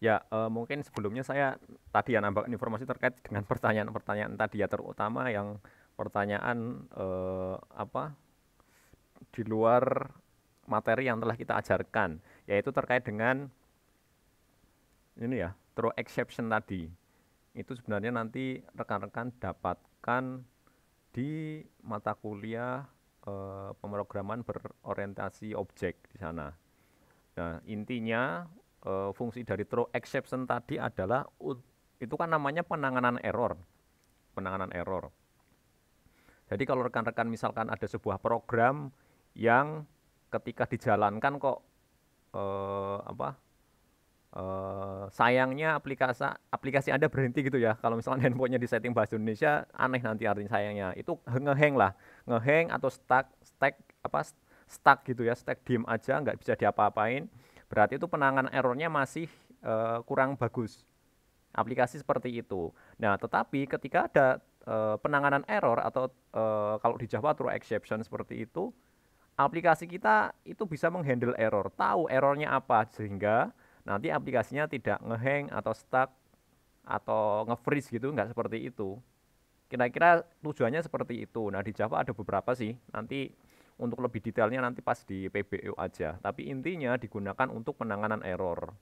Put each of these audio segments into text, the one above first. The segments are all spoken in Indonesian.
Ya, mungkin sebelumnya saya tadi ya nambahkan informasi terkait dengan pertanyaan-pertanyaan tadi ya, terutama yang pertanyaan apa di luar materi yang telah kita ajarkan, yaitu terkait dengan ini ya, throw exception tadi. Itu sebenarnya nanti rekan-rekan dapatkan di mata kuliah pemrograman berorientasi objek di sana. Nah, intinya fungsi dari throw exception tadi adalah itu kan namanya penanganan error. Penanganan error. Jadi kalau rekan-rekan misalkan ada sebuah program yang ketika dijalankan kok apa sayangnya aplikasi Anda berhenti gitu ya. Kalau misalnya handphonenya di setting bahasa Indonesia, aneh nanti artinya sayangnya. Itu ngehang lah, ngehang atau stuck gitu ya, stuck diem aja, nggak bisa diapa-apain. Berarti itu penanganan errornya masih kurang bagus. Aplikasi seperti itu. Nah, tetapi ketika ada penanganan error atau kalau di Java through exception seperti itu, aplikasi kita itu bisa menghandle error, tahu errornya apa sehingga nanti aplikasinya tidak ngehang atau stuck atau nge-freeze gitu, nggak seperti itu. Kira-kira tujuannya seperti itu. Nah, di Java ada beberapa sih. Nanti untuk lebih detailnya nanti pas di PBU aja. Tapi intinya digunakan untuk penanganan error.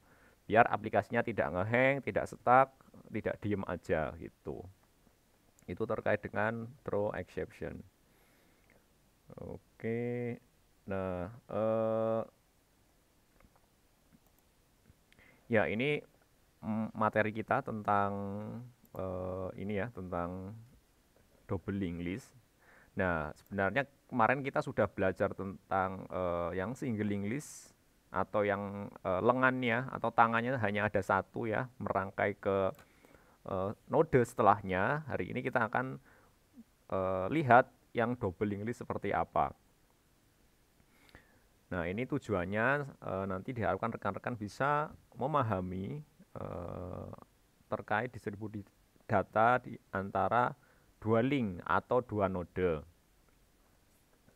Biar aplikasinya tidak ngehang, tidak stuck, tidak diem aja gitu. Itu terkait dengan throw exception. Oke. Nah, ya ini materi kita tentang ini ya, tentang double linked list. Nah, sebenarnya kemarin kita sudah belajar tentang yang single linked list atau yang lengannya atau tangannya hanya ada satu ya, merangkai ke node setelahnya. Hari ini kita akan lihat yang double linked list seperti apa. Nah, ini tujuannya nanti diharapkan rekan-rekan bisa memahami eh, terkait distribusi data di antara dua link atau dua node.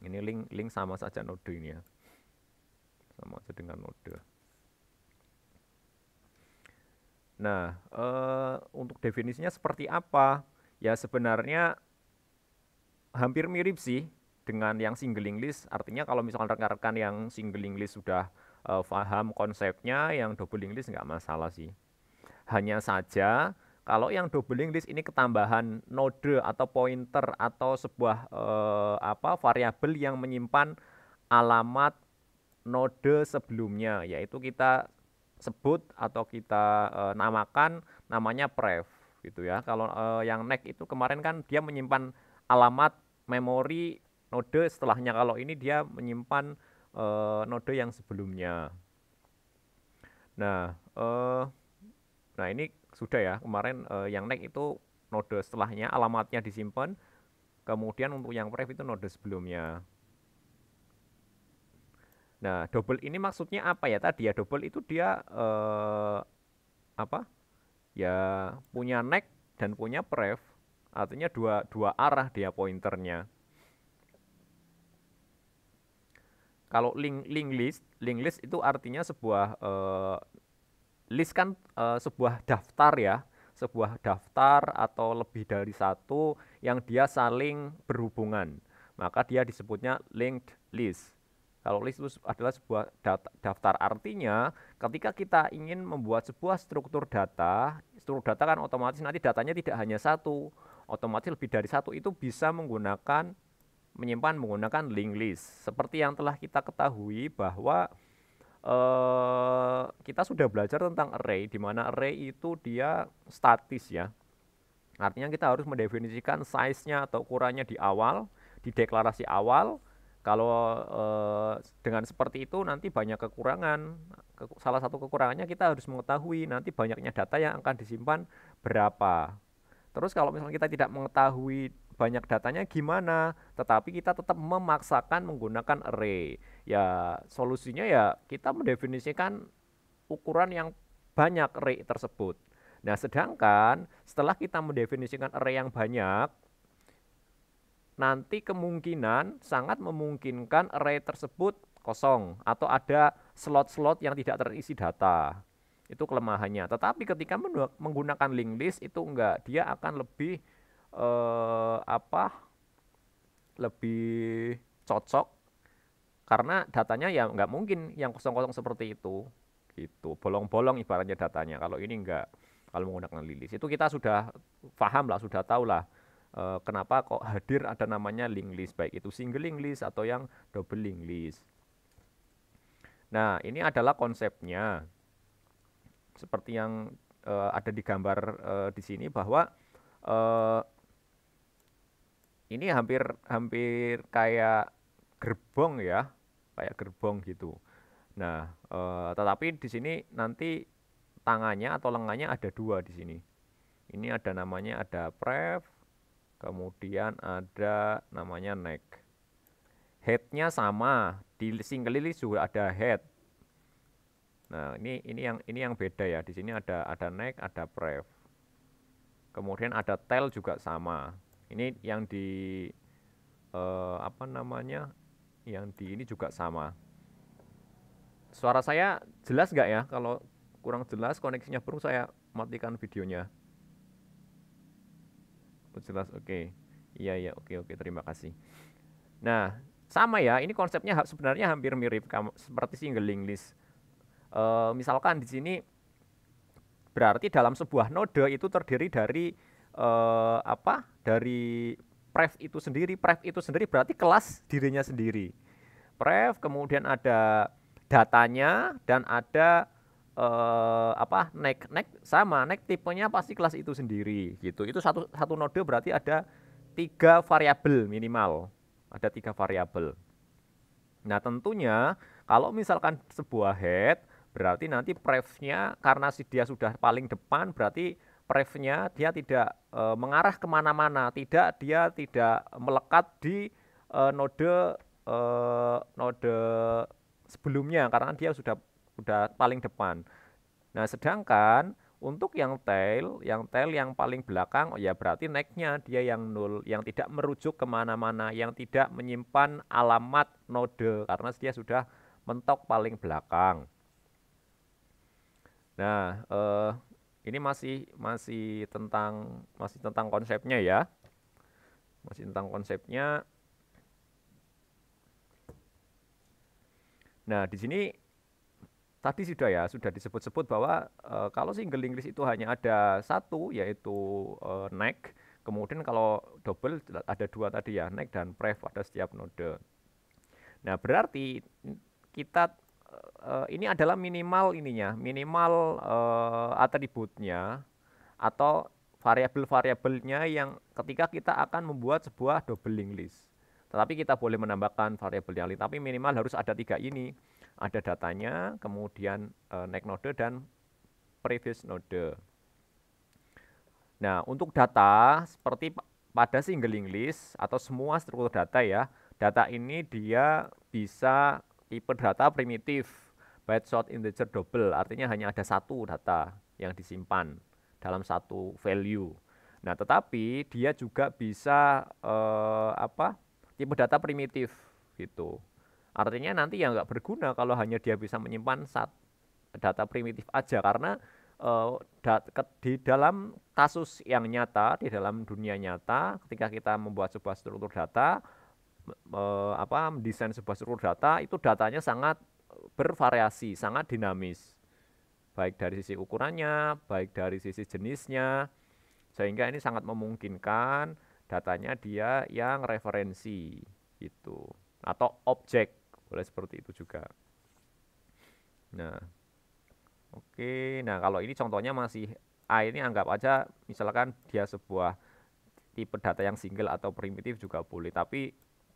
Ini link sama saja node ini ya, sama saja dengan node. Nah, untuk definisinya seperti apa? Ya sebenarnya hampir mirip sih dengan yang single link list. Artinya kalau misalkan rekan-rekan yang single link list sudah paham konsepnya, yang double link list nggak masalah sih. Hanya saja kalau yang double link list ini ketambahan node atau pointer atau sebuah variabel yang menyimpan alamat node sebelumnya, yaitu kita sebut atau kita namakan namanya pref gitu ya. Kalau yang next itu kemarin kan dia menyimpan alamat memori node setelahnya. Kalau ini dia menyimpan node yang sebelumnya. Nah, nah ini sudah ya kemarin yang next itu node setelahnya alamatnya disimpan. Kemudian untuk yang pref itu node sebelumnya. Nah, double ini maksudnya apa ya tadi ya? Double itu dia apa? Ya punya neck dan punya pref. Artinya dua dua arah dia pointernya. Kalau link list itu artinya sebuah list kan sebuah daftar ya, sebuah daftar atau lebih dari satu yang dia saling berhubungan. Maka dia disebutnya linked list. Kalau list itu adalah sebuah daftar, artinya ketika kita ingin membuat sebuah struktur data kan otomatis nanti datanya tidak hanya satu, otomatis lebih dari satu itu bisa menyimpan menggunakan linked list. Seperti yang telah kita ketahui bahwa kita sudah belajar tentang array, di mana array itu dia statis ya. Artinya kita harus mendefinisikan size-nya atau ukurannya di awal, di deklarasi awal. Kalau dengan seperti itu nanti banyak kekurangan. Salah satu kekurangannya kita harus mengetahui nanti banyaknya data yang akan disimpan berapa. Terus kalau misalnya kita tidak mengetahui banyak datanya gimana, tetapi kita tetap memaksakan menggunakan array. Ya, solusinya ya kita mendefinisikan ukuran yang banyak array tersebut. Nah, sedangkan setelah kita mendefinisikan array yang banyak, nanti kemungkinan sangat memungkinkan array tersebut kosong atau ada slot-slot yang tidak terisi data. Itu kelemahannya. Tetapi ketika menggunakan linked list itu enggak, dia akan lebih apa? Lebih cocok karena datanya ya nggak mungkin yang kosong-kosong seperti itu. Gitu. Bolong-bolong ibaratnya datanya. Kalau ini enggak. Kalau menggunakan linked list itu kita sudah paham lah, sudah tahu lah kenapa kok hadir ada namanya linked list, baik itu single linked list atau yang double linked list. Nah, ini adalah konsepnya. Seperti yang ada di gambar di sini bahwa uh, ini hampir hampir kayak gerbong ya, kayak gerbong gitu. Nah, tetapi di sini nanti tangannya atau lengannya ada dua di sini. Ini ada namanya ada pref, kemudian ada namanya neck. Headnya sama, di single list juga ada head. Nah, ini yang beda ya. Di sini ada neck, ada pref. Kemudian ada tail juga sama. Ini yang di apa namanya? Yang di ini juga sama. Suara saya jelas nggak ya? Kalau kurang jelas koneksinya buruk, saya matikan videonya. Oh, jelas, oke. Iya iya, oke terima kasih. Nah, sama ya. Ini konsepnya sebenarnya hampir mirip seperti single linked list. Misalkan di sini berarti dalam sebuah node itu terdiri dari apa? Dari pref itu sendiri. Pref itu sendiri berarti kelas dirinya sendiri. Pref, kemudian ada datanya dan ada apa? Neck sama, neck tipenya pasti kelas itu sendiri gitu. Itu satu node berarti ada 3 variabel minimal. Ada 3 variabel. Nah, tentunya kalau misalkan sebuah head, berarti nanti prefnya karena dia sudah paling depan, berarti prefnya dia tidak mengarah kemana-mana, dia tidak melekat di node node sebelumnya karena dia sudah paling depan. Nah, sedangkan untuk yang paling belakang, oh ya berarti neck-nya dia yang nol, yang tidak merujuk kemana-mana, yang tidak menyimpan alamat node, karena dia sudah mentok paling belakang. Nah, ini masih tentang konsepnya ya, masih tentang konsepnya. Nah, di sini tadi sudah disebut-sebut bahwa kalau single linked list itu hanya ada satu yaitu neck, kemudian kalau double ada dua tadi ya, neck dan pref pada setiap node. Nah, berarti kita ini adalah minimal atributnya atau variabel-variabelnya yang ketika kita akan membuat sebuah double linked list. Tetapi kita boleh menambahkan variabel yang lain, tapi minimal harus ada 3 ini. Ada datanya, kemudian next node dan previous node. Nah, untuk data seperti pada single linked list atau semua struktur data ya, data ini dia bisa tipe data primitif, byte short integer double, artinya hanya ada satu data yang disimpan dalam satu value. Nah, tetapi dia juga bisa apa? Tipe data primitif gitu. Artinya nanti ya nggak berguna kalau hanya dia bisa menyimpan data primitif aja karena di dalam kasus yang nyata, di dalam dunia nyata, ketika kita membuat sebuah struktur data, mendesain sebuah struktur data, itu datanya sangat bervariasi, sangat dinamis. Baik dari sisi ukurannya, baik dari sisi jenisnya, sehingga ini sangat memungkinkan datanya dia yang referensi gitu. Atau objek, boleh seperti itu juga. Nah, oke. Nah, kalau ini contohnya masih A, ini anggap aja misalkan dia sebuah tipe data yang single atau primitif juga boleh, tapi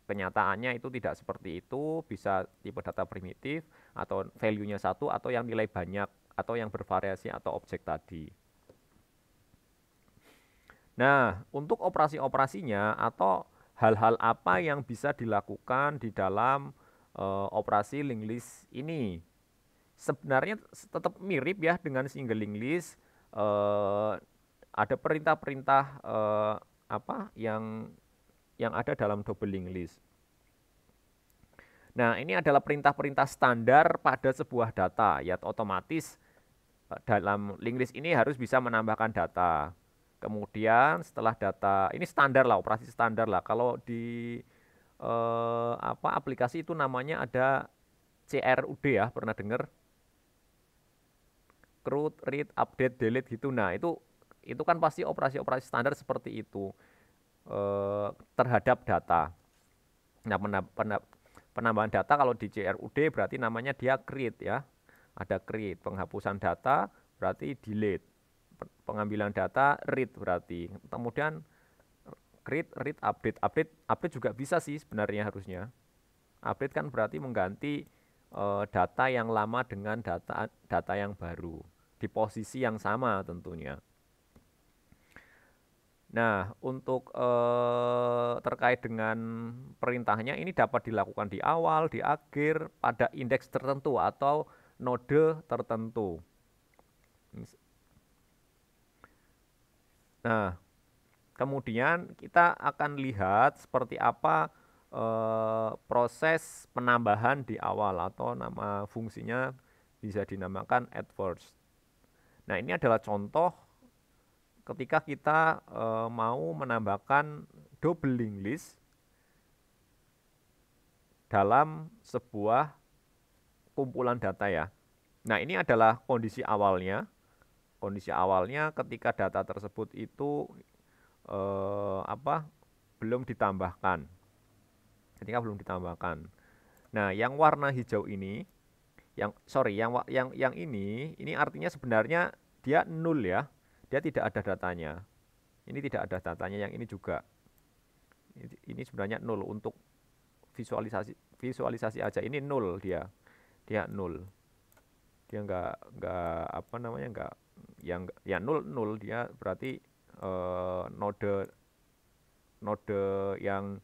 kenyataannya itu tidak seperti itu, bisa tipe data primitif atau value-nya satu atau yang nilai banyak atau yang bervariasi atau objek tadi. Nah, untuk operasi-operasinya atau hal-hal apa yang bisa dilakukan di dalam operasi linked list ini. Sebenarnya tetap mirip ya dengan single linked list. Ada perintah-perintah apa yang ada dalam double linked list. Nah, ini adalah perintah-perintah standar pada sebuah data, ya otomatis dalam linked list ini harus bisa menambahkan data. Kemudian setelah data, ini standar lah, operasi standar lah. Kalau di aplikasi itu namanya ada CRUD ya, pernah dengar? Create, read, update, delete gitu. Nah, itu kan pasti operasi-operasi standar seperti itu terhadap data. Nah, penambahan data kalau di CRUD berarti namanya dia create ya. Ada create, penghapusan data berarti delete. Pengambilan data read berarti. Kemudian create, read, update. Update juga bisa sih sebenarnya harusnya. Update kan berarti mengganti data yang lama dengan data yang baru di posisi yang sama tentunya. Nah, untuk terkait dengan perintahnya ini dapat dilakukan di awal, di akhir, pada indeks tertentu atau node tertentu. Nah, kemudian kita akan lihat seperti apa proses penambahan di awal atau nama fungsinya bisa dinamakan add first. Nah, ini adalah contoh ketika kita mau menambahkan double linked list dalam sebuah kumpulan data ya. Nah, ini adalah kondisi awalnya. Kondisi awalnya ketika data tersebut itu belum ditambahkan. Ketika belum ditambahkan. Nah, yang warna hijau ini, yang ini artinya sebenarnya dia nol ya. Dia tidak ada datanya. Ini tidak ada datanya, yang ini juga. Ini sebenarnya nol untuk visualisasi aja. Ini nol dia. Dia nol. Dia enggak apa namanya, enggak yang ya nol dia berarti node yang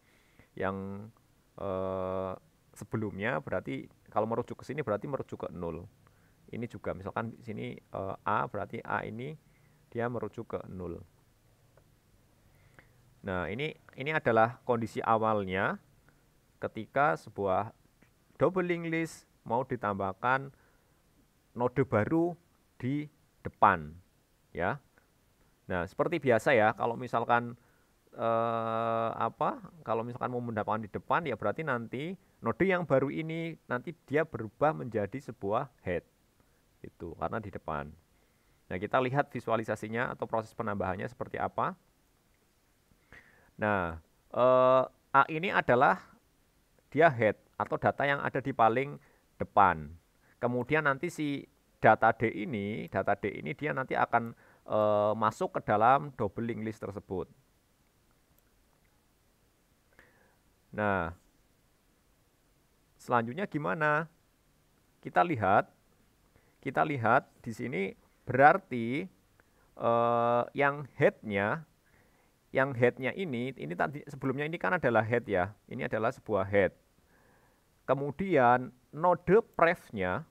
sebelumnya berarti kalau merujuk ke sini berarti merujuk ke nol. Ini juga misalkan di sini A berarti A ini dia merujuk ke nol. Nah, ini adalah kondisi awalnya ketika sebuah double linked list mau ditambahkan node baru di depan ya. Nah, seperti biasa ya, kalau misalkan kalau misalkan mau mendapatkan di depan ya berarti nanti node yang baru ini nanti dia berubah menjadi sebuah head. Itu karena di depan. Nah, kita lihat visualisasinya atau proses penambahannya seperti apa. Nah, A ini adalah dia head atau data yang ada di paling depan. Kemudian nanti si data D ini dia nanti akan masuk ke dalam double linked list tersebut. Nah, selanjutnya gimana? Kita lihat di sini berarti yang headnya ini tadi sebelumnya ini kan adalah head ya. Ini adalah sebuah head. Kemudian node prefnya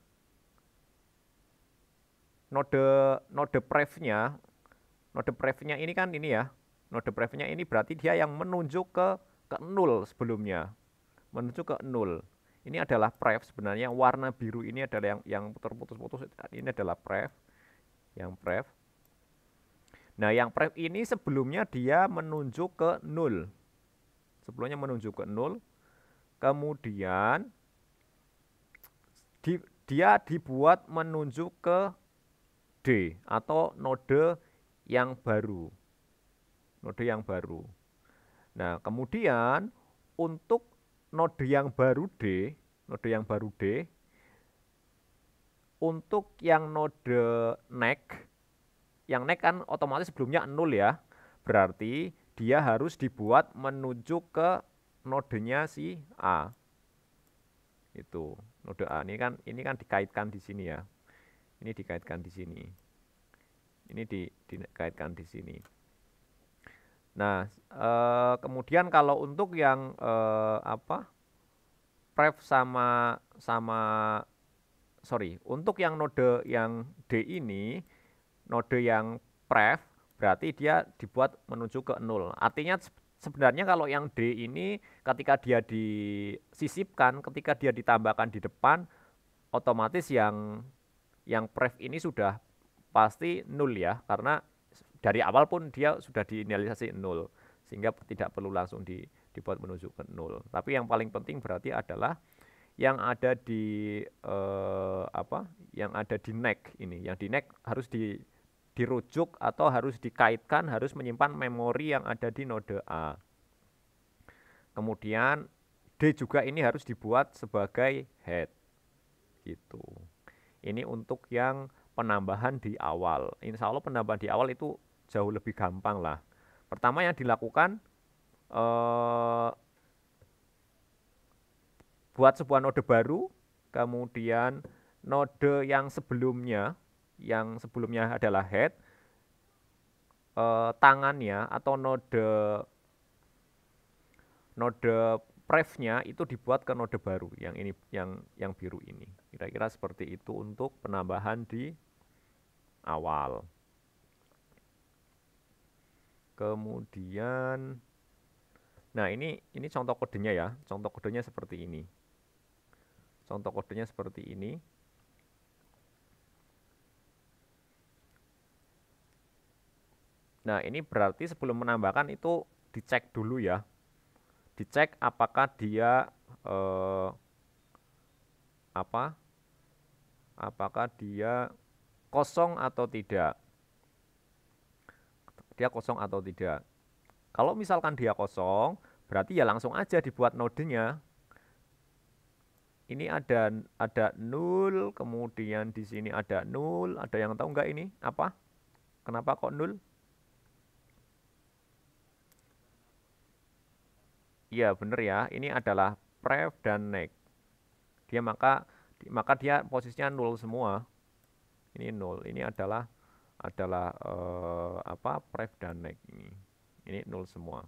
ini kan ini ya. Node prefnya ini berarti dia yang menunjuk ke nol sebelumnya. Menuju ke nol. Ini adalah pref sebenarnya, warna biru ini adalah yang terputus-putus, ini adalah pref. Yang pref. Nah, yang pref ini sebelumnya dia menunjuk ke nol. Sebelumnya menunjuk ke nol. Kemudian dia dibuat menunjuk ke D atau node yang baru. Node yang baru. Nah, kemudian untuk node yang baru D, untuk yang node next, yang next kan otomatis sebelumnya 0 ya. Berarti dia harus dibuat menuju ke nodenya si A. Itu, node A ini kan dikaitkan di sini ya. Ini dikaitkan di sini. Ini dikaitkan di sini. Nah, kemudian kalau untuk yang pref untuk yang node yang D ini, node yang pref berarti dia dibuat menuju ke 0. Artinya sebenarnya kalau yang D ini ketika dia disisipkan, ketika dia ditambahkan di depan, otomatis yang pref ini sudah pasti nol ya, karena dari awal pun dia sudah diinisialisasi nol, sehingga tidak perlu langsung dibuat menuju ke nol. Tapi yang paling penting berarti adalah yang ada di apa? Yang ada di neck ini, yang di neck harus dirujuk atau harus dikaitkan, harus menyimpan memori yang ada di node A. Kemudian D juga ini harus dibuat sebagai head gitu. Ini untuk yang penambahan di awal. Insya Allah penambahan di awal itu jauh lebih gampang lah. Pertama yang dilakukan buat sebuah node baru, kemudian node yang sebelumnya adalah head, tangannya atau node prefnya itu dibuat ke node baru yang ini yang biru ini. Kira-kira seperti itu untuk penambahan di awal. Kemudian nah ini contoh kodenya ya. Contoh kodenya seperti ini. Contoh kodenya seperti ini. Nah, ini berarti sebelum menambahkan itu dicek dulu ya. Dicek apakah dia apakah dia kosong atau tidak. Dia kosong atau tidak. Kalau misalkan dia kosong, berarti ya langsung aja dibuat nodenya. Ini ada 0, kemudian di sini ada 0. Ada yang tahu nggak ini apa? Kenapa kok 0? Iya, bener ya. Ini adalah pref dan neck. Dia maka dia posisinya 0 semua. Ini 0. Ini adalah apa? Pref dan neck ini. Ini 0 semua.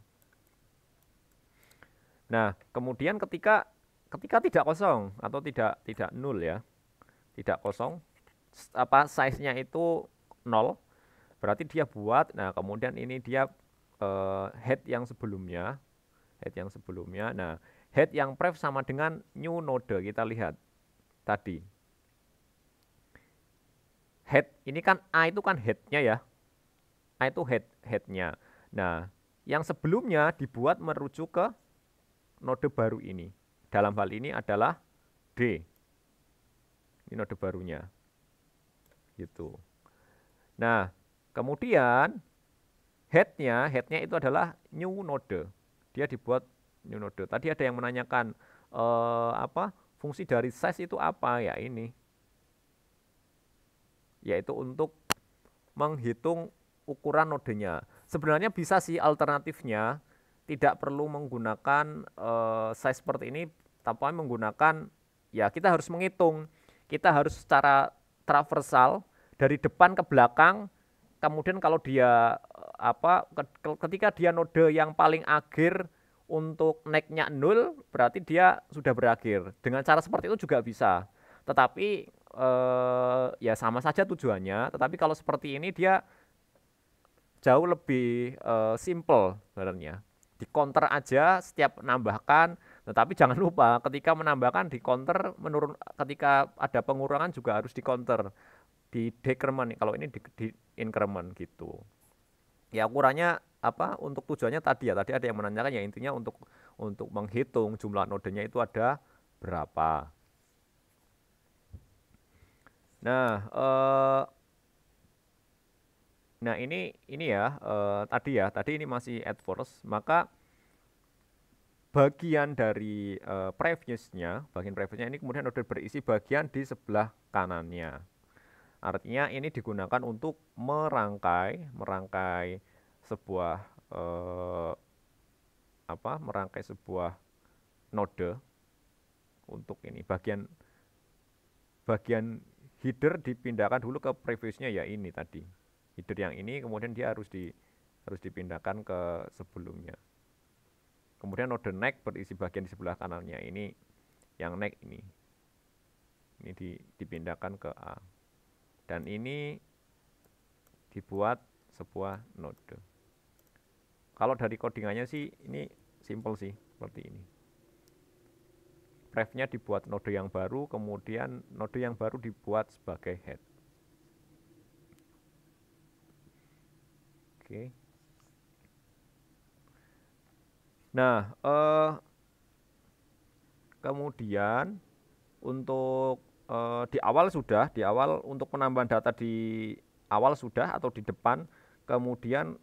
Nah, kemudian ketika tidak kosong atau tidak 0 ya. Tidak kosong, apa size-nya itu 0, berarti dia buat. Nah, kemudian ini dia head yang sebelumnya. Nah, head yang pref sama dengan new node, kita lihat tadi. Head ini kan A itu kan headnya ya. A itu headnya. Nah, yang sebelumnya dibuat merujuk ke node baru ini. Dalam hal ini adalah D. Ini node barunya. Gitu. Nah, kemudian headnya itu adalah new node. Dia dibuat new node. Tadi ada yang menanyakan apa fungsi dari size itu apa ya ini? Yaitu untuk menghitung ukuran nodenya. Sebenarnya bisa sih alternatifnya, tidak perlu menggunakan size seperti ini, tapi menggunakan ya kita harus menghitung. Kita harus secara traversal dari depan ke belakang. Kemudian kalau dia ketika dia node yang paling akhir untuk neck-nya 0, berarti dia sudah berakhir. Dengan cara seperti itu juga bisa. Tetapi ya sama saja tujuannya, tetapi kalau seperti ini dia jauh lebih simple sebenarnya. Di counter aja setiap menambahkan, tetapi jangan lupa ketika menambahkan di counter ketika ada pengurangan juga harus di counter, di decrement. Kalau ini di increment gitu. Ya ukurannya apa untuk tujuannya tadi ya. Tadi ada yang menanyakan ya intinya untuk menghitung jumlah nodenya itu ada berapa. Nah, nah ini ya tadi ini masih adverse, maka bagian dari bagian previousnya ini kemudian udah berisi bagian di sebelah kanannya. Artinya ini digunakan untuk merangkai sebuah merangkai sebuah node untuk ini bagian header dipindahkan dulu ke previousnya ya ini tadi. Header yang ini kemudian dia harus dipindahkan ke sebelumnya. Kemudian node neck berisi bagian di sebelah kanannya ini, yang neck ini dipindahkan ke A. Dan ini dibuat sebuah node. Kalau dari codingannya sih ini simple sih seperti ini. Prefnya dibuat node yang baru, kemudian node yang baru dibuat sebagai head. Oke. Nah, kemudian untuk di awal untuk penambahan data di awal sudah atau di depan, kemudian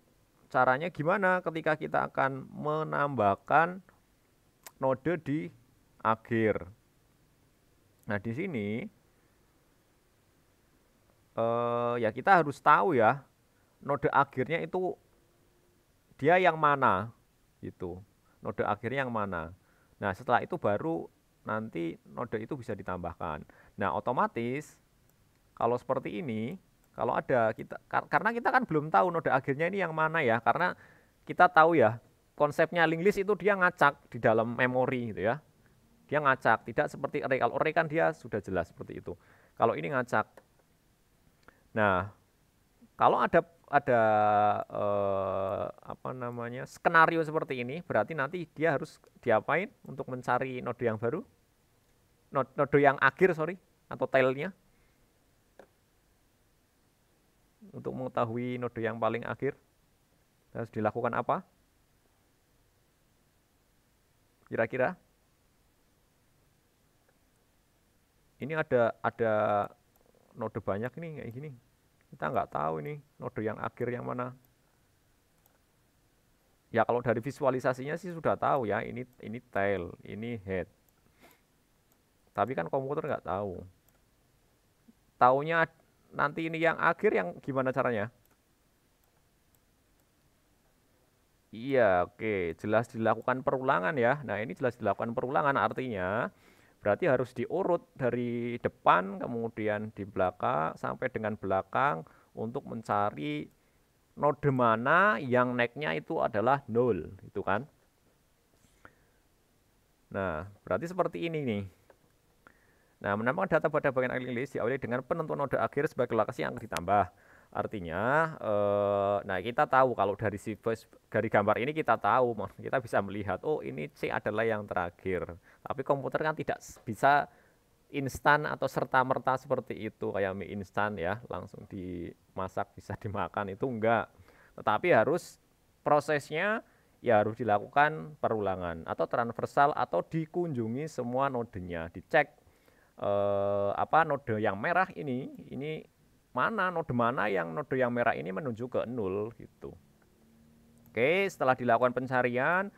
caranya gimana ketika kita akan menambahkan node di akhir. Nah, di sini ya kita harus tahu ya, node akhirnya itu dia yang mana gitu. Node akhirnya yang mana. Nah, setelah itu baru nanti node itu bisa ditambahkan. Nah, otomatis kalau seperti ini, kalau ada kita karena kita kan belum tahu node akhirnya ini yang mana ya, karena kita tahu ya, konsepnya linked list itu dia ngacak di dalam memori gitu ya. Dia ngacak, tidak seperti array. Kalau array kan dia sudah jelas seperti itu. Kalau ini ngacak. Nah, kalau ada apa namanya, skenario seperti ini, berarti nanti dia harus diapain untuk mencari node yang baru? Node yang akhir, sorry, atau tailnya. Untuk mengetahui node yang paling akhir, harus dilakukan apa? Kira-kira? Ini ada node banyak nih kayak gini. Kita nggak tahu ini node yang akhir yang mana. Ya kalau dari visualisasinya sih sudah tahu ya, ini tail, ini head. Tapi kan komputer nggak tahu. Taunya nanti ini yang akhir yang gimana caranya? Iya, oke, jelas dilakukan perulangan ya. Nah, ini jelas dilakukan perulangan artinya berarti harus diurut dari depan kemudian di belakang sampai dengan belakang untuk mencari node mana yang naiknya itu adalah 0, itu kan. Nah, berarti seperti ini nih. Nah, menambahkan data pada bagian linked list diawali dengan penentuan node akhir sebagai lokasi yang akan ditambah. Artinya, nah kita tahu kalau dari gambar ini kita tahu, kita bisa melihat, oh ini C adalah yang terakhir. Tapi komputer kan tidak bisa instan atau serta-merta seperti itu, kayak mie instan ya, langsung dimasak bisa dimakan, itu enggak. Tetapi harus prosesnya ya harus dilakukan perulangan atau transversal atau dikunjungi semua nodenya, dicek apa node yang merah ini mana node mana yang node yang merah ini menuju ke 0 gitu. Oke, setelah dilakukan pencarian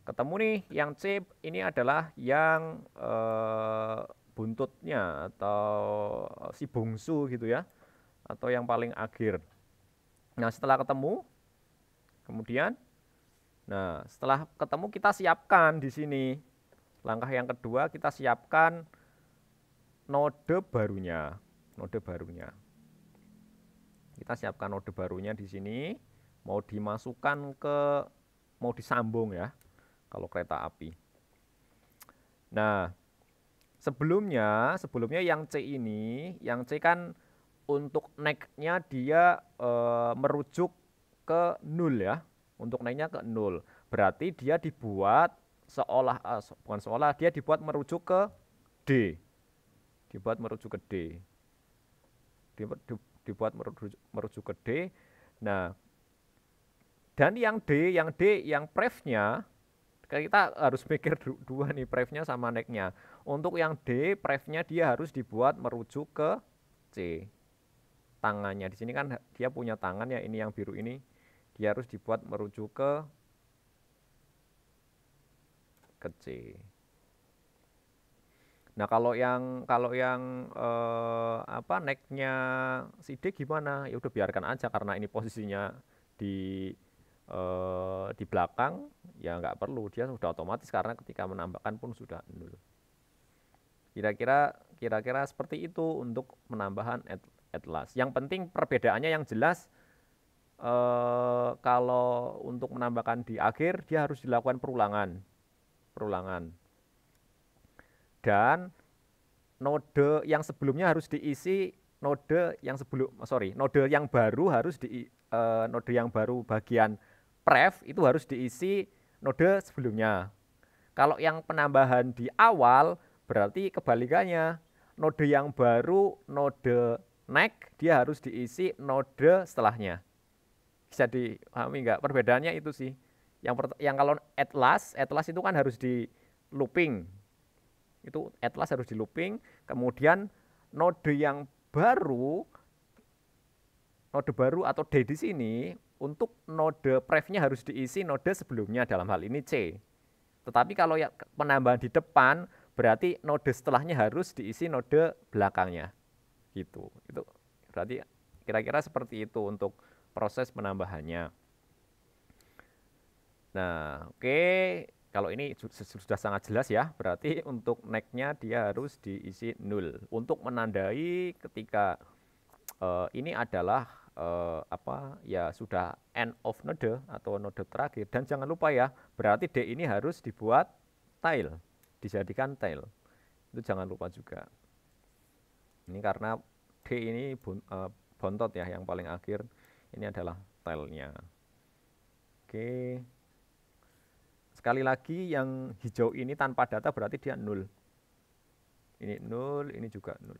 ketemu nih yang C ini adalah yang buntutnya atau si bungsu gitu ya, atau yang paling akhir. Nah, setelah ketemu kemudian setelah ketemu kita siapkan di sini. Langkah yang kedua kita siapkan node barunya. Kita siapkan node barunya di sini, mau dimasukkan mau disambung ya, kalau kereta api. Nah, sebelumnya yang C ini, yang C kan untuk naiknya dia merujuk ke 0 ya, untuk naiknya ke 0. Berarti dia dibuat bukan seolah, dia dibuat merujuk ke D. Dibuat merujuk ke D. Dibuat merujuk ke D. Nah, dan yang pref-nya, kita harus pikir dua nih, pref-nya sama naiknya. Untuk yang D, pref-nya dia harus dibuat merujuk ke C. Tangannya di sini kan dia punya tangan ya, ini yang biru ini, dia harus dibuat merujuk ke C. Nah, kalau yang apa naiknya si D gimana? Ya udah biarkan aja karena ini posisinya di belakang, ya nggak perlu, dia sudah otomatis karena ketika menambahkan pun sudah 0. Kira-kira seperti itu untuk penambahan atlas. Yang penting perbedaannya yang jelas, kalau untuk menambahkan di akhir dia harus dilakukan perulangan. Dan node yang sebelumnya harus diisi node yang baru harus node yang baru bagian pref itu harus diisi node sebelumnya. Kalau yang penambahan di awal berarti kebalikannya, node yang baru, node next dia harus diisi node setelahnya. Bisa dipahami nggak? Perbedaannya itu sih. Yang kalau Atlas itu kan harus di looping. Itu Atlas harus di looping. Kemudian node yang baru, node baru atau D di sini, untuk node prefnya harus diisi node sebelumnya, dalam hal ini C. Tetapi kalau ya penambahan di depan, berarti node setelahnya harus diisi node belakangnya. Gitu. Itu berarti kira-kira seperti itu untuk proses penambahannya. Nah, oke. Kalau ini sudah sangat jelas ya, berarti untuk next-nya dia harus diisi 0. Untuk menandai ketika ini adalah apa ya, sudah end of node atau node terakhir. Dan jangan lupa ya, berarti D ini harus dibuat tile, dijadikan tile. Itu jangan lupa juga. Ini karena D ini bontot ya, yang paling akhir. Ini adalah tilenya. Oke. Sekali lagi yang hijau ini tanpa data berarti dia 0. Ini 0, ini juga 0.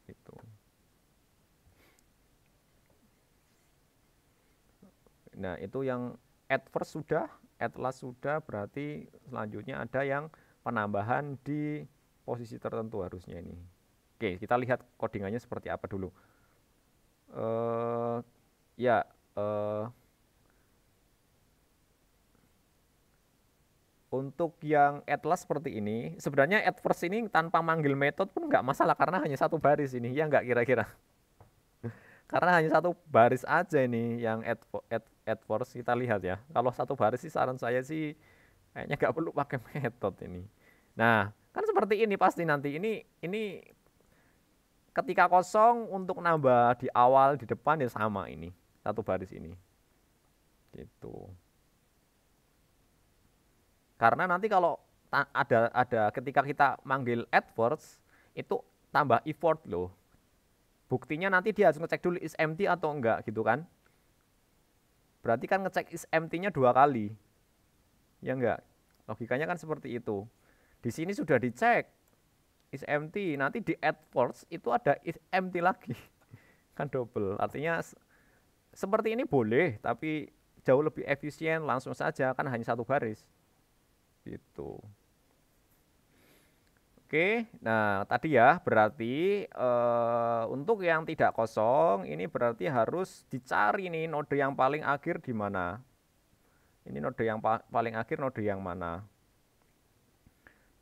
Gitu. Nah, itu yang at first sudah, at last sudah, berarti selanjutnya ada yang penambahan di posisi tertentu harusnya ini. Oke, kita lihat codingannya seperti apa dulu. Ya, untuk yang atlas seperti ini, sebenarnya at first ini tanpa manggil metode pun nggak masalah karena hanya satu baris ini, ya nggak kira-kira? Karena hanya satu baris aja ini yang at first, kita lihat ya. Kalau satu baris sih saran saya sih kayaknya nggak perlu pakai metode ini. Nah, kan seperti ini pasti nanti ini ketika kosong untuk nambah di awal di depan ya sama ini satu baris ini. Gitu. Karena nanti kalau ada ketika kita manggil AdWords itu tambah effort loh. Buktinya nanti dia harus ngecek dulu is empty atau enggak gitu kan. Berarti kan ngecek is empty-nya 2 kali. Ya enggak? Logikanya kan seperti itu. Di sini sudah dicek is empty, nanti di AdWords itu ada is empty lagi. Kan double. Artinya seperti ini boleh, tapi jauh lebih efisien langsung saja kan hanya satu baris. Gitu. Oke, nah tadi ya berarti untuk yang tidak kosong ini berarti harus dicari nih node yang paling akhir di mana. Ini node yang paling akhir node yang mana.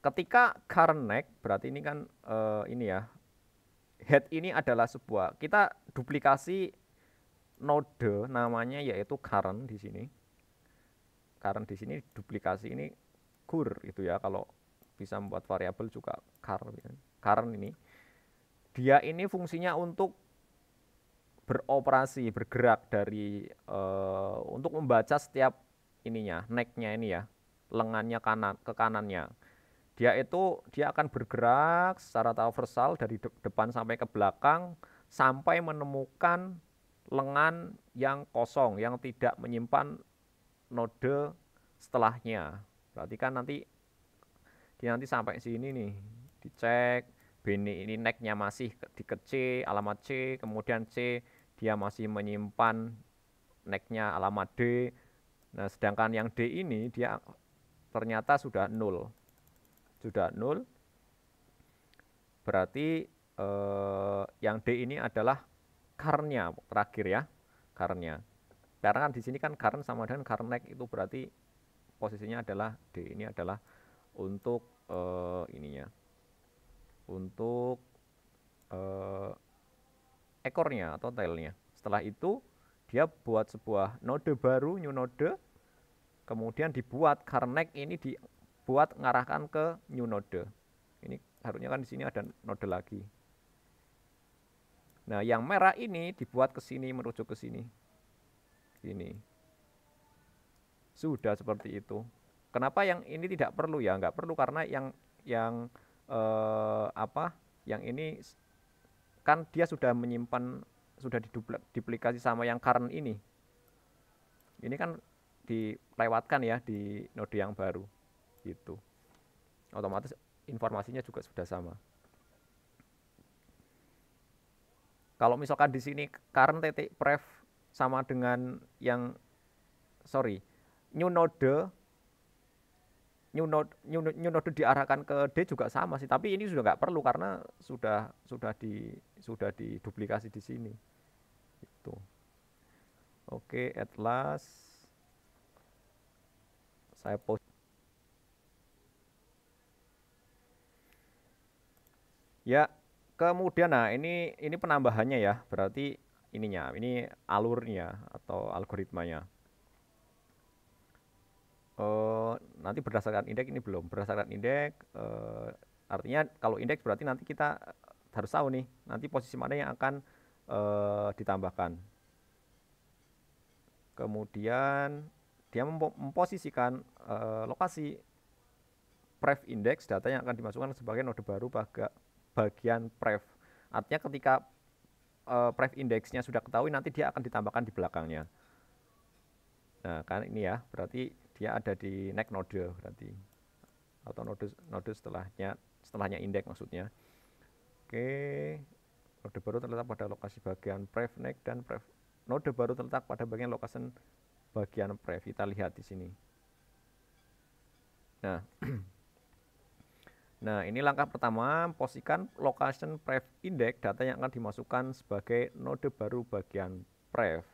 Ketika current next berarti ini kan ini ya, head ini adalah sebuah, kita duplikasi node namanya yaitu current di sini. Current di sini duplikasi ini cur itu ya, kalau bisa membuat variabel juga current ini. Dia ini fungsinya untuk beroperasi, bergerak dari untuk membaca setiap ininya, neck-nya ini ya, lengannya kanan ke kanannya. Dia akan bergerak secara transversal dari depan sampai ke belakang sampai menemukan lengan yang kosong yang tidak menyimpan node setelahnya. Berarti kan nanti dia nanti sampai sini nih, dicek ini neck-nya masih di ke C, alamat C, kemudian C dia masih menyimpan neck-nya alamat D. Nah, sedangkan yang D ini dia ternyata sudah 0. Sudah 0. Berarti yang D ini adalah current-nya terakhir ya, current-nya. Karena kan di sini kan current sama dengan current neck, itu berarti posisinya adalah D ini adalah untuk ininya, untuk ekornya atau tailnya. Setelah itu dia buat sebuah node baru, new node, kemudian dibuat current neck ini dibuat ngarahkan ke new node. Ini harusnya kan di sini ada node lagi. Nah, yang merah ini dibuat ke sini, merujuk ke sini. Ini sudah seperti itu. Kenapa yang ini tidak perlu ya? Nggak perlu karena yang yang ini kan dia sudah menyimpan, sudah diduplikasi sama yang current ini. Ini kan dilewatkan ya di node yang baru. Gitu. Otomatis informasinya juga sudah sama. Kalau misalkan di sini current titik pref sama dengan yang sorry new node new node diarahkan ke D juga sama sih, tapi ini sudah nggak perlu karena sudah diduplikasi di sini. Itu. Oke, at last saya post. Ya, kemudian nah ini penambahannya ya, berarti ininya, ini alurnya atau algoritmanya. Nanti berdasarkan indeks ini belum berdasarkan indeks artinya kalau indeks berarti nanti kita harus tahu nih nanti posisi mana yang akan ditambahkan. Kemudian dia memposisikan lokasi pref index data yang akan dimasukkan sebagai node baru bagian pref. Artinya ketika pref indeksnya sudah ketahui nanti dia akan ditambahkan di belakangnya. Nah, kan ini ya, berarti dia ada di next node berarti. Atau node setelahnya indeks maksudnya. Oke. Node baru terletak pada lokasi bagian pref next dan pref. Node baru terletak pada bagian lokasi bagian pref. Kita lihat di sini. Nah. Nah, ini langkah pertama, posisikan location pref index data yang akan dimasukkan sebagai node baru bagian pref.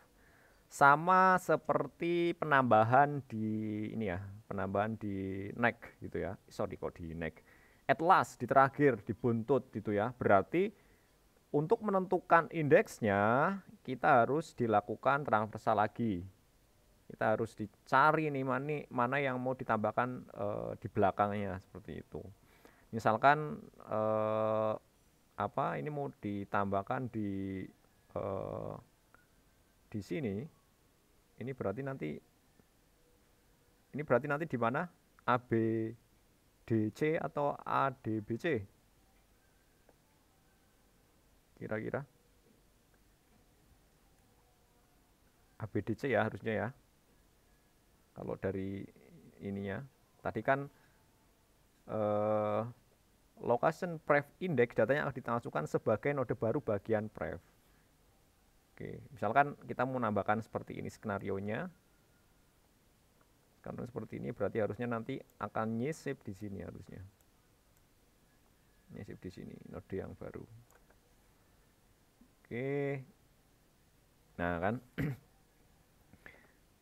Sama seperti penambahan di ini ya, penambahan di next gitu ya. Sorry kok di next. At last di terakhir di buntut gitu ya. Berarti untuk menentukan indeksnya kita harus dilakukan transversal lagi. Kita harus dicari nih mana yang mau ditambahkan di belakangnya seperti itu. Misalkan apa ini mau ditambahkan di sini. Ini berarti nanti di mana? ABDC atau ADBC? Kira-kira ABDC ya harusnya ya. Kalau dari ininya. Tadi kan location pref index datanya akan dimasukkan sebagai node baru bagian pref. Oke, misalkan kita mau nambahkan seperti ini skenarionya. Karena seperti ini berarti harusnya nanti akan nyisip di sini harusnya. Nyisip di sini node yang baru. Oke. Nah, kan.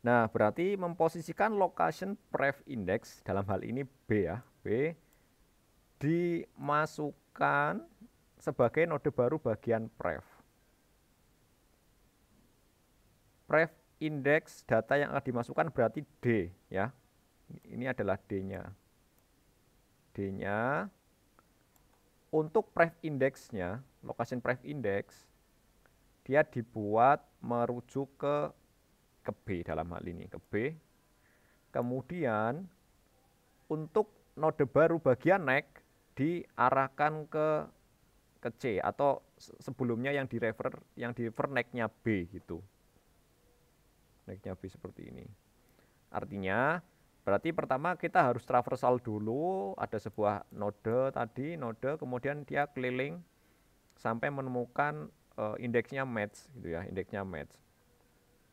Nah, berarti memposisikan location pref index dalam hal ini B ya, B dimasukkan sebagai node baru bagian pref. Pref index data yang akan dimasukkan berarti D ya. Ini adalah D-nya. D-nya untuk pref indexnya, location pref index dia dibuat merujuk ke B dalam hal ini, ke B. Kemudian untuk node baru bagian next diarahkan ke C atau sebelumnya yang di refer next-nya B gitu. Next-nya B seperti ini. Artinya berarti pertama kita harus traversal dulu, ada sebuah node tadi, node kemudian dia keliling sampai menemukan indeksnya match gitu ya, indeksnya match.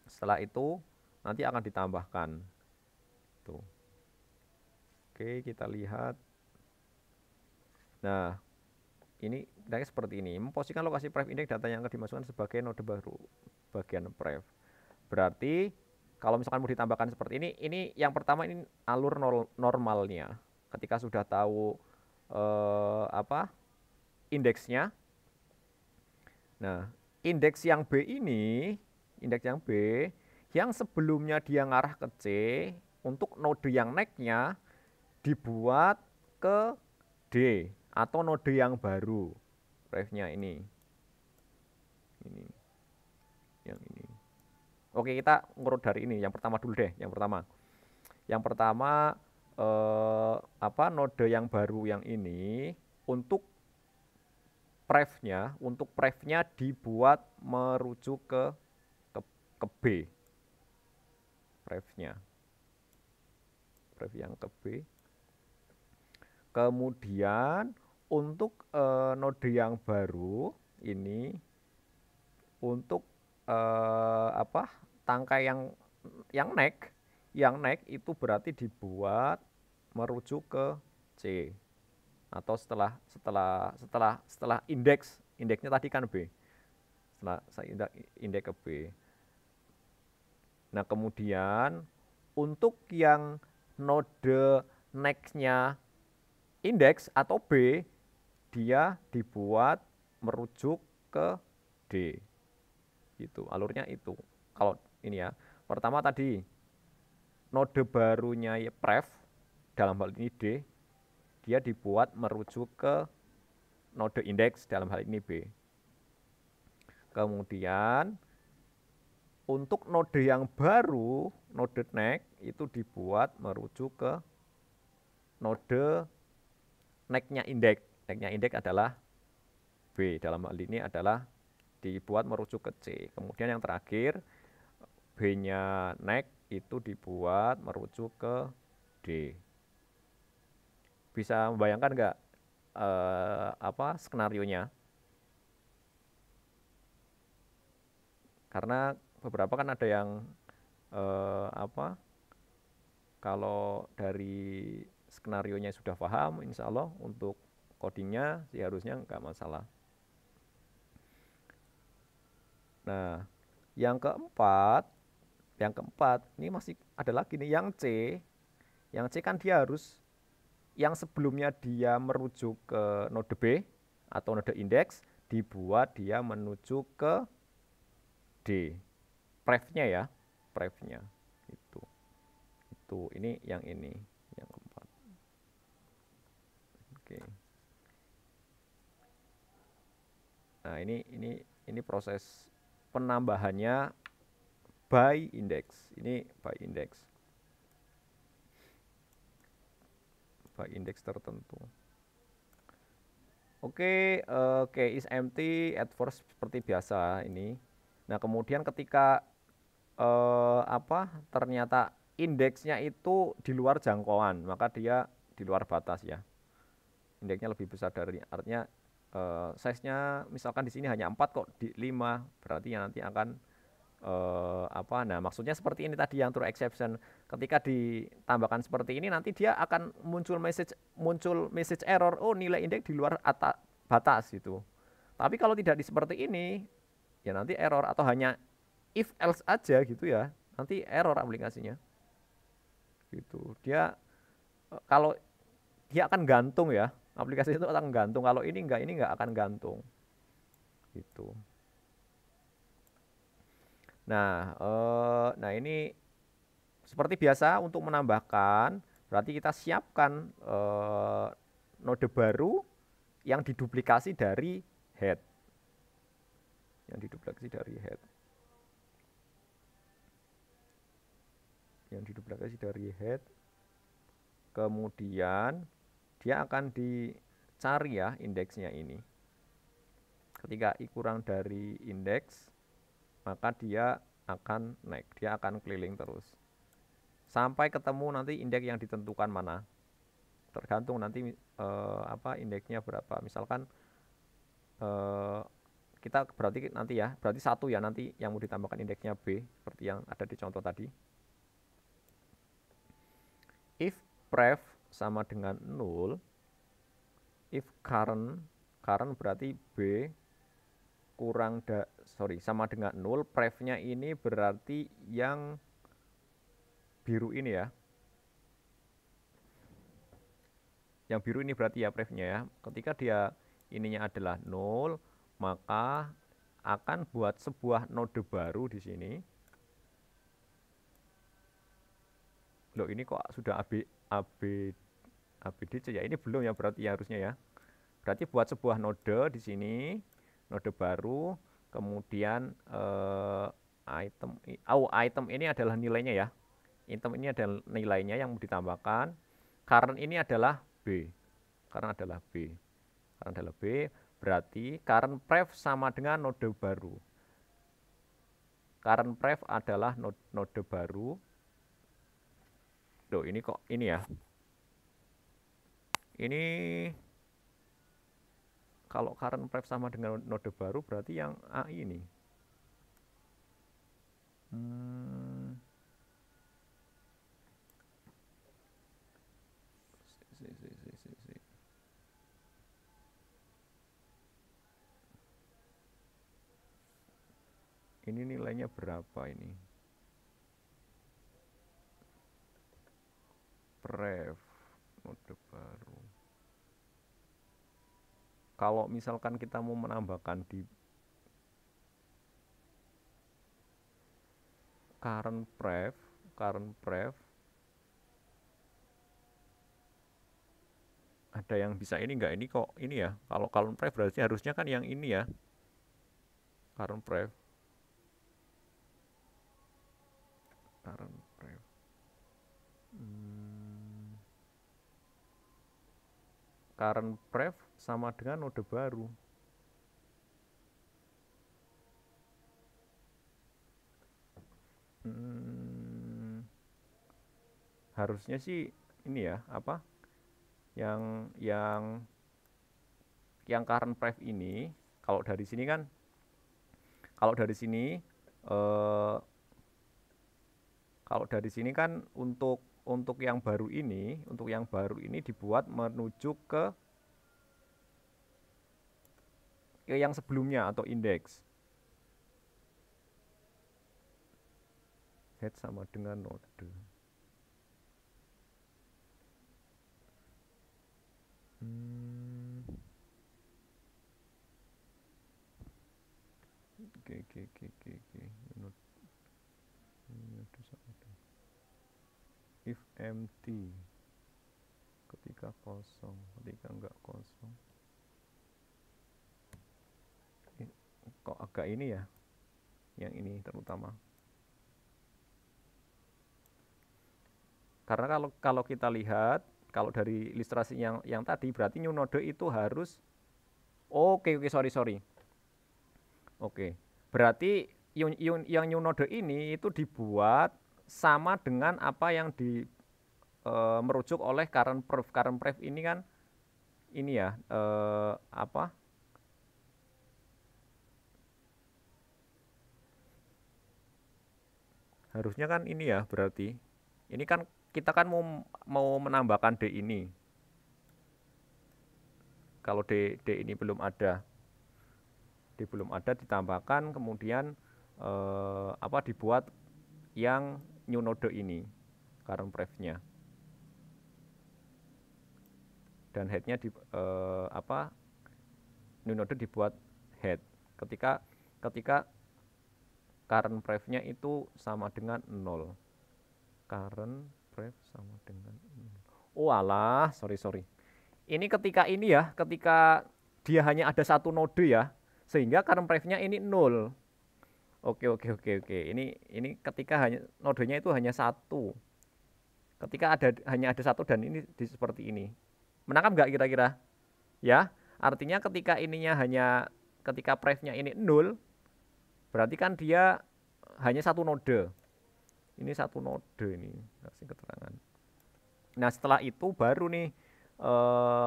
Setelah itu nanti akan ditambahkan. Tuh. Oke, kita lihat. Nah, ini seperti ini. Memposisikan lokasi pref index data yang akan dimasukkan sebagai node baru bagian pref. Berarti kalau misalkan mau ditambahkan seperti ini yang pertama ini alur normalnya. Ketika sudah tahu indeksnya. Nah, indeks yang B ini, indeks yang B yang sebelumnya dia ngarah ke C, untuk node yang next-nya dibuat ke D atau node yang baru. Pref-nya ini. Ini. Yang ini. Oke, kita ngurut dari ini. Yang pertama dulu deh, yang pertama. Yang pertama node yang baru yang ini untuk pref-nya dibuat merujuk ke B. Pref-nya. Pref yang ke B. Kemudian untuk node yang baru ini untuk apa, tangkai yang neck itu berarti dibuat merujuk ke C, atau setelah indeksnya tadi kan B, setelah saya indeks ke B. Nah kemudian untuk yang node next-nya indeks atau B, dia dibuat merujuk ke D. Gitu, alurnya itu. Kalau ini ya, pertama tadi node barunya pref, dalam hal ini D, dia dibuat merujuk ke node indeks, dalam hal ini B. Kemudian untuk node yang baru, node next, itu dibuat merujuk ke node next-nya indeks. Next-nya indeks adalah B, dalam hal ini adalah dibuat merujuk ke C. Kemudian yang terakhir, B-nya next itu dibuat merujuk ke D. Bisa membayangkan nggak apa skenarionya? Karena beberapa kan ada yang apa, kalau dari skenarionya sudah paham, insya Allah untuk codingnya sih harusnya nggak masalah. Nah, yang keempat, ini masih ada lagi nih yang C. Yang C kan dia harus, yang sebelumnya dia merujuk ke node B atau node indeks, dibuat dia menuju ke D. Prefnya ya, prefnya itu. Ini yang keempat. Oke. Nah, ini proses penambahannya by index. Ini by index. By index tertentu. Oke, key is empty at first seperti biasa ini. Nah, kemudian ketika apa, ternyata indeksnya itu di luar jangkauan, maka dia di luar batas ya. Indeksnya lebih besar dari, artinya size-nya misalkan di sini hanya 4 kok, di 5, berarti yang nanti akan apa, nah maksudnya seperti ini tadi yang true exception. Ketika ditambahkan seperti ini, nanti dia akan muncul message error, oh nilai indeks di luar batas gitu. Tapi kalau tidak seperti ini, ya nanti error, atau hanya if else aja gitu ya, nanti error aplikasinya gitu. Dia kalau dia akan gantung ya, aplikasi itu akan gantung. Kalau ini nggak akan gantung gitu. Nah ini seperti biasa untuk menambahkan, berarti kita siapkan node baru yang diduplikasi dari head. Yang diduplikasi dari head. Yang diduplikasi dari head. Kemudian dia akan dicari ya indeksnya ini. Ketika I kurang dari indeks, maka dia akan naik, dia akan keliling terus sampai ketemu nanti indeks yang ditentukan mana, tergantung nanti apa indeksnya berapa. Misalkan kita berarti nanti ya, berarti 1 ya nanti yang mau ditambahkan indeksnya B, seperti yang ada di contoh tadi. If pref sama dengan 0, if current berarti B kurang sama dengan 0, prefnya ini berarti yang biru ini ya. Yang biru ini berarti ya prefnya ya. Ketika dia ininya adalah 0, maka akan buat sebuah node baru di sini. Loh, ini kok sudah ABDC ya? Ini belum ya berarti ya harusnya ya. Berarti buat sebuah node di sini, node baru, kemudian item ini adalah nilainya ya. Item ini adalah nilainya yang ditambahkan. Current ini adalah B. Current adalah B. Current adalah B, berarti current pref sama dengan node baru. Current pref adalah node baru. Loh, ini kok ini ya. Ini kalau current pref sama dengan node baru berarti yang A ini. Hmm. Si. Ini nilainya berapa ini? Pref mode baru. Kalau misalkan kita mau menambahkan di current pref ada yang bisa ini enggak, ini kok ini ya, kalau current pref berarti harusnya kan yang ini ya, current pref current pref hmm, current pref sama dengan node baru. hmm, Harusnya sih ini ya, apa yang yang yang current pref ini, kalau dari sini kan, kalau dari sini eh, kalau dari sini kan untuk yang baru ini, untuk yang baru ini dibuat menuju ke yang sebelumnya atau indeks. Head sama dengan node. Hmm, oke. Node sama dengan. If empty, ketika kosong, ketika enggak kosong. Kok agak ini ya, yang ini terutama. Karena kalau kalau kita lihat, kalau dari ilustrasi yang tadi berarti new node itu harus, oke, sorry. Oke. Berarti yang new node ini itu dibuat sama dengan apa yang merujuk oleh current pref. Current pref ini kan ini ya, apa? Harusnya kan ini ya, berarti. Ini kan kita kan mau menambahkan D ini. Kalau D ini belum ada. D belum ada ditambahkan, kemudian apa, dibuat yang new node ini, current pref-nya. Dan head-nya apa, new node dibuat head. Ketika current pref-nya itu sama dengan 0. Current pref sama dengan 0. Oh alah, sorry. Ini ketika ini ya, ketika dia hanya ada satu node ya, sehingga current pref-nya ini 0. Oke. Ini ketika hanya nodenya itu hanya satu. Ketika hanya ada satu dan ini seperti ini. Menangkap nggak kira-kira? Ya, artinya ketika pref-nya ini 0, berarti kan dia hanya satu node. Ini satu node ini, kasih keterangan. Nah, setelah itu baru nih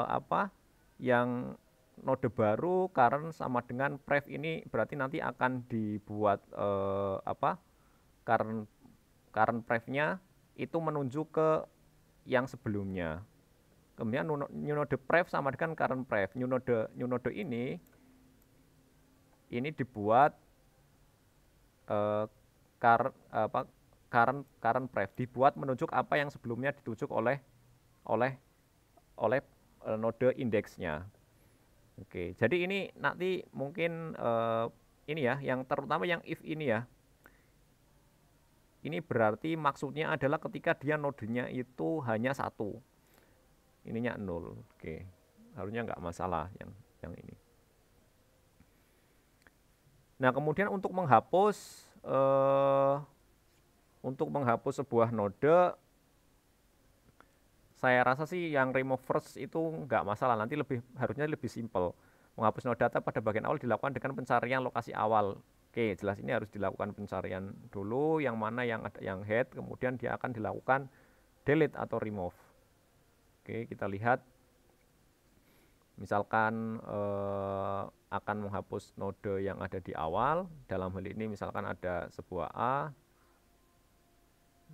apa yang node baru current sama dengan pref ini berarti nanti akan dibuat apa, current current pref-nya itu menunjuk ke yang sebelumnya. Kemudian new node pref sama dengan current pref. New node ini dibuat apa, current pref, dibuat menunjuk apa yang sebelumnya ditujuk oleh oleh oleh node indeksnya. Oke, jadi ini nanti mungkin ini ya, yang terutama yang if ini ya. Ini berarti maksudnya adalah ketika dia nodenya itu hanya satu, ininya 0. Oke, harusnya nggak masalah yang ini. Nah, kemudian untuk menghapus sebuah node, saya rasa sih yang remove first itu nggak masalah, nanti harusnya lebih simple. Menghapus node data pada bagian awal dilakukan dengan pencarian lokasi awal. Oke, jelas ini harus dilakukan pencarian dulu, yang mana yang head, kemudian dia akan dilakukan delete atau remove. Oke, kita lihat. Misalkan akan menghapus node yang ada di awal, dalam hal ini misalkan ada sebuah A,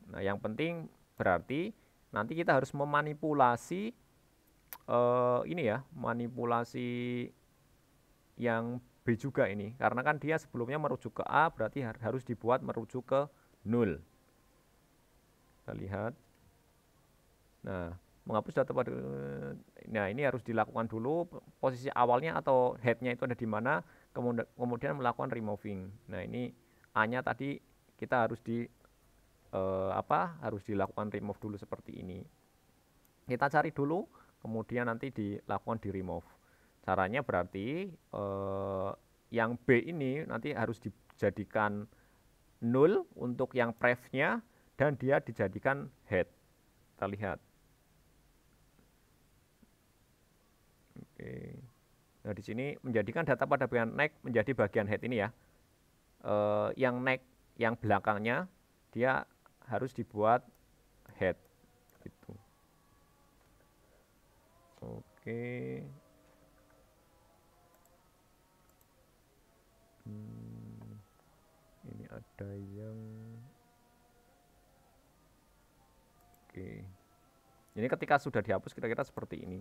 Nah, yang penting berarti nanti kita harus memanipulasi ini ya, manipulasi yang B juga ini. Karena kan dia sebelumnya merujuk ke A, berarti harus dibuat merujuk ke 0. Kita lihat. Nah, menghapus data pada, nah ini harus dilakukan dulu, posisi awalnya atau headnya itu ada di mana, kemudian melakukan removing. Nah, ini A-nya tadi kita harus harus dilakukan remove dulu seperti ini. Kita cari dulu, kemudian nanti dilakukan di remove. Caranya berarti yang B ini nanti harus dijadikan 0 untuk yang pref-nya dan dia dijadikan head. Kita lihat. Oke. Nah, di sini menjadikan data pada bagian neck menjadi bagian head ini ya. Yang neck yang belakangnya dia harus dibuat head gitu. Oke. Ini ada yang oke. Ini ketika sudah dihapus kira-kira seperti ini.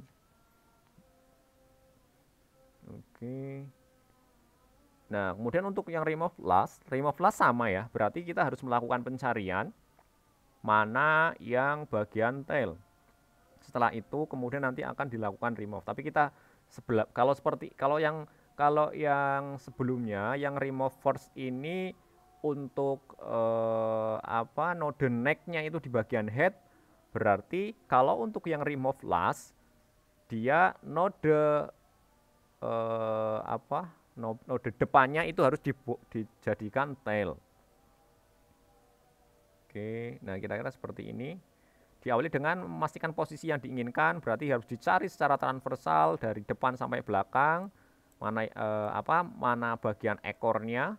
Oke. Nah, kemudian untuk yang remove last sama ya. Berarti kita harus melakukan pencarian mana yang bagian tail. Setelah itu kemudian nanti akan dilakukan remove. Tapi kita kalau yang sebelumnya yang remove first ini untuk node neck-nya itu di bagian head, berarti kalau untuk yang remove last dia node node depannya itu harus dijadikan tail. Oke, nah kira-kira seperti ini. Diawali dengan memastikan posisi yang diinginkan, berarti harus dicari secara transversal dari depan sampai belakang, mana bagian ekornya,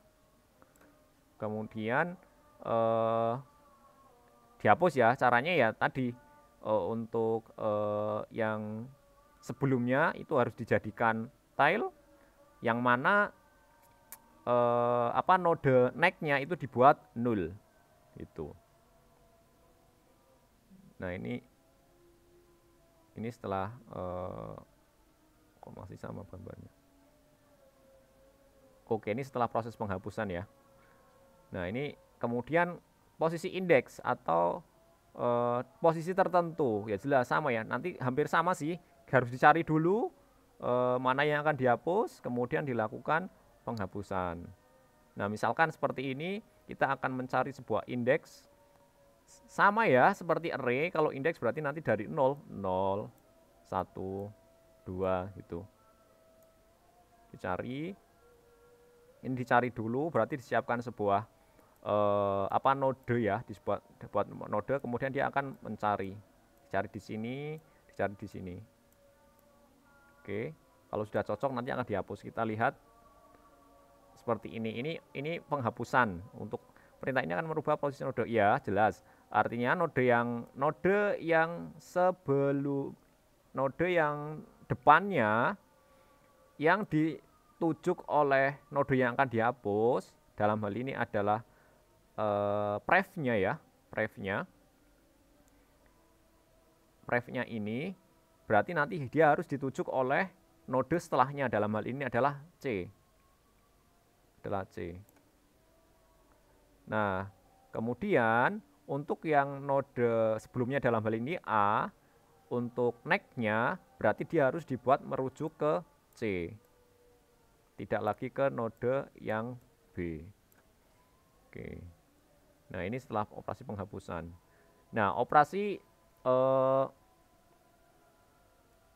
kemudian dihapus ya. Caranya ya tadi untuk yang sebelumnya itu harus dijadikan tail, yang mana node neck-nya itu dibuat 0 itu. Nah, ini setelah kok masih sama gambarnya. Oke, ini setelah proses penghapusan ya. Nah, ini kemudian posisi indeks atau posisi tertentu ya jelas sama ya. Nanti hampir sama sih, harus dicari dulu mana yang akan dihapus, kemudian dilakukan penghapusan. Nah, misalkan seperti ini, kita akan mencari sebuah indeks. Sama ya, seperti array, kalau indeks berarti nanti dari 0, 0, 1, 2 gitu. Dicari. Ini dicari dulu, berarti disiapkan sebuah node ya, dibuat node, kemudian dia akan mencari. Dicari di sini, dicari di sini. Oke, kalau sudah cocok nanti akan dihapus. Kita lihat seperti ini. Ini penghapusan. Untuk perintah ini akan merubah posisi node. Ya, jelas. Artinya node yang depannya yang ditujuk oleh node yang akan dihapus, dalam hal ini adalah pref-nya ya, pref-nya ini berarti nanti dia harus ditujuk oleh node setelahnya, dalam hal ini adalah C. Nah, kemudian untuk yang node sebelumnya dalam hal ini A, untuk neck-nya berarti dia harus dibuat merujuk ke C, tidak lagi ke node yang B. Oke. Nah, ini setelah operasi penghapusan. Nah,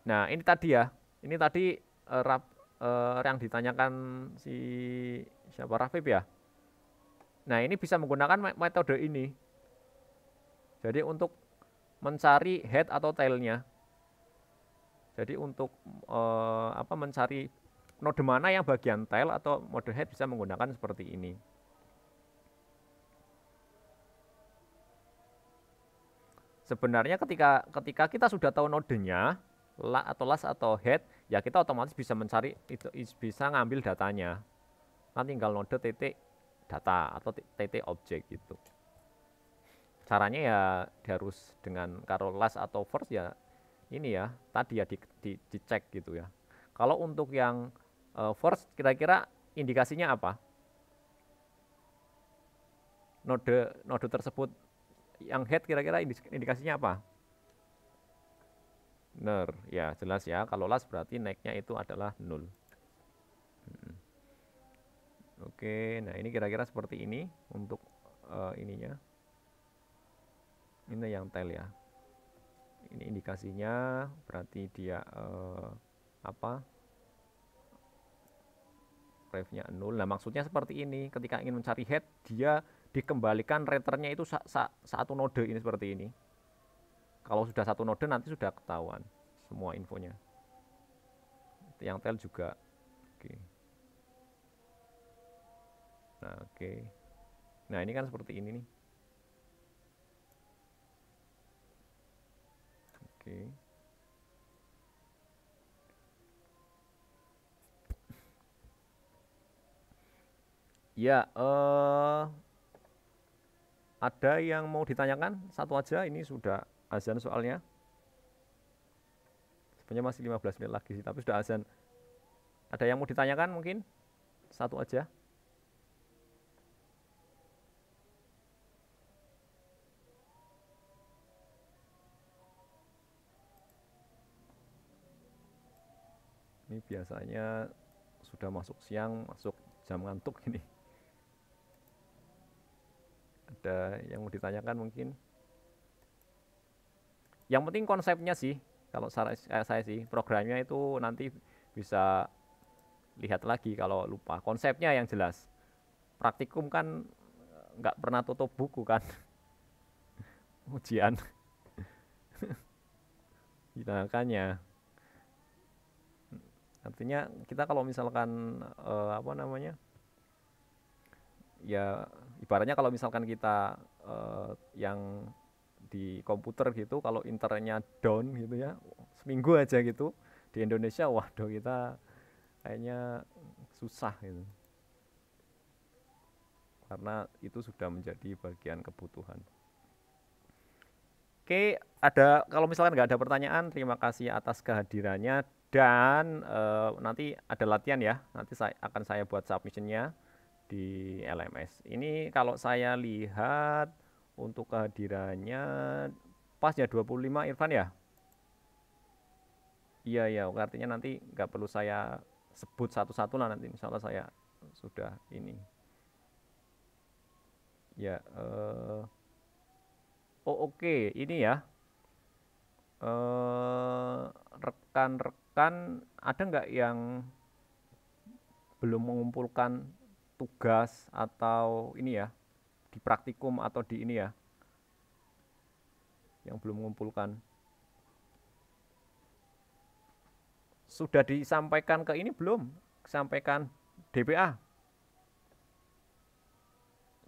nah ini tadi ya, yang ditanyakan si siapa, Rafif ya. Nah, ini bisa menggunakan metode ini. Jadi untuk mencari head atau tailnya. Jadi untuk mencari node mana yang bagian tail atau mode head bisa menggunakan seperti ini. Sebenarnya ketika kita sudah tahu nodenya, atau last atau head, ya kita otomatis bisa mencari, bisa ngambil datanya. Nanti tinggal node titik data atau titik objek gitu. Caranya ya harus dengan kalau last atau first ya ini ya tadi ya dicek gitu ya. Kalau untuk yang first kira-kira indikasinya apa? Node node tersebut yang head kira-kira indikasinya apa? Benar, ya jelas ya. Kalau last berarti naiknya itu adalah nol. Oke, nah ini kira-kira seperti ini untuk ininya. Ini yang tail ya. Ini indikasinya berarti dia apa? Rave-nya 0. Nah, maksudnya seperti ini. Ketika ingin mencari head, dia dikembalikan returnnya itu satu node ini seperti ini. Kalau sudah satu node nanti sudah ketahuan semua infonya. Yang tail juga. Oke. Nah, oke. Nah, ini kan seperti ini nih. Oke. Ya, ada yang mau ditanyakan? Satu aja, ini sudah azan soalnya. Sebenarnya masih 15 menit lagi sih, tapi sudah azan. Ada yang mau ditanyakan mungkin? Satu aja. Ini biasanya sudah masuk siang, masuk jam ngantuk ini. Ada yang mau ditanyakan mungkin? Yang penting konsepnya sih, kalau saya sih, programnya itu nanti bisa lihat lagi kalau lupa. Konsepnya yang jelas. Praktikum kan nggak pernah tutup buku kan, ujian. Makanya, artinya kita kalau misalkan apa namanya, ya ibaratnya kalau misalkan kita yang di komputer gitu, kalau internetnya down gitu ya, seminggu aja gitu, di Indonesia, waduh kita kayaknya susah gitu. Karena itu sudah menjadi bagian kebutuhan. Oke, ada kalau misalkan nggak ada pertanyaan, terima kasih atas kehadirannya dan nanti ada latihan ya. Nanti akan saya buat submissionnya di LMS. Ini kalau saya lihat untuk kehadirannya pas ya 25 Irfan ya. Iya iya, artinya nanti nggak perlu saya sebut satu-satu lah nanti. Insya Allah saya sudah ini. Ya, oh oke, ini ya. Rekan-rekan ada nggak yang belum mengumpulkan tugas atau ini ya di praktikum atau di ini ya yang belum mengumpulkan sudah disampaikan ke ini belum sampaikan DPA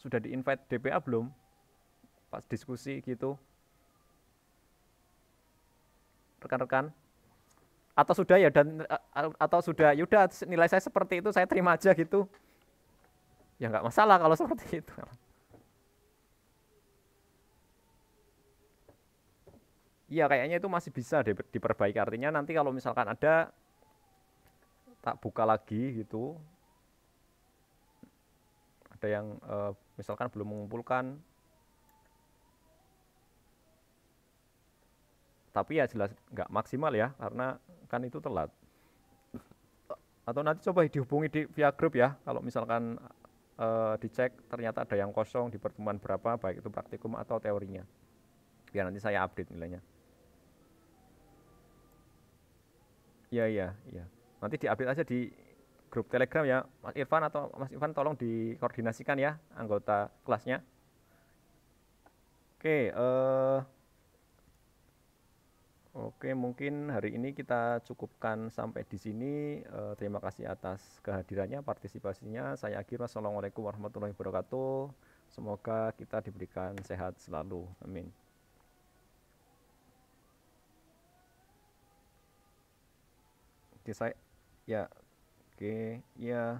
sudah di invite DPA belum pas diskusi gitu rekan-rekan atau sudah ya dan atau sudah yaudah nilai saya seperti itu saya terima aja gitu ya nggak masalah kalau seperti itu. Iya kayaknya itu masih bisa diperbaiki artinya nanti kalau misalkan ada tak buka lagi gitu ada yang misalkan belum mengumpulkan tapi ya jelas nggak maksimal ya karena kan itu telat atau nanti coba dihubungi via grup ya kalau misalkan dicek ternyata ada yang kosong di pertemuan berapa baik itu praktikum atau teorinya biar nanti saya update nilainya. Iya iya iya nanti diupdate aja di grup Telegram ya Mas Irfan atau Mas Irfan tolong dikoordinasikan ya anggota kelasnya. Oke Oke, mungkin hari ini kita cukupkan sampai di sini. Terima kasih atas kehadirannya, partisipasinya. Saya akhir. Wassalamualaikum warahmatullahi wabarakatuh. Semoga kita diberikan sehat selalu. Amin. Oke, saya ya, oke, ya.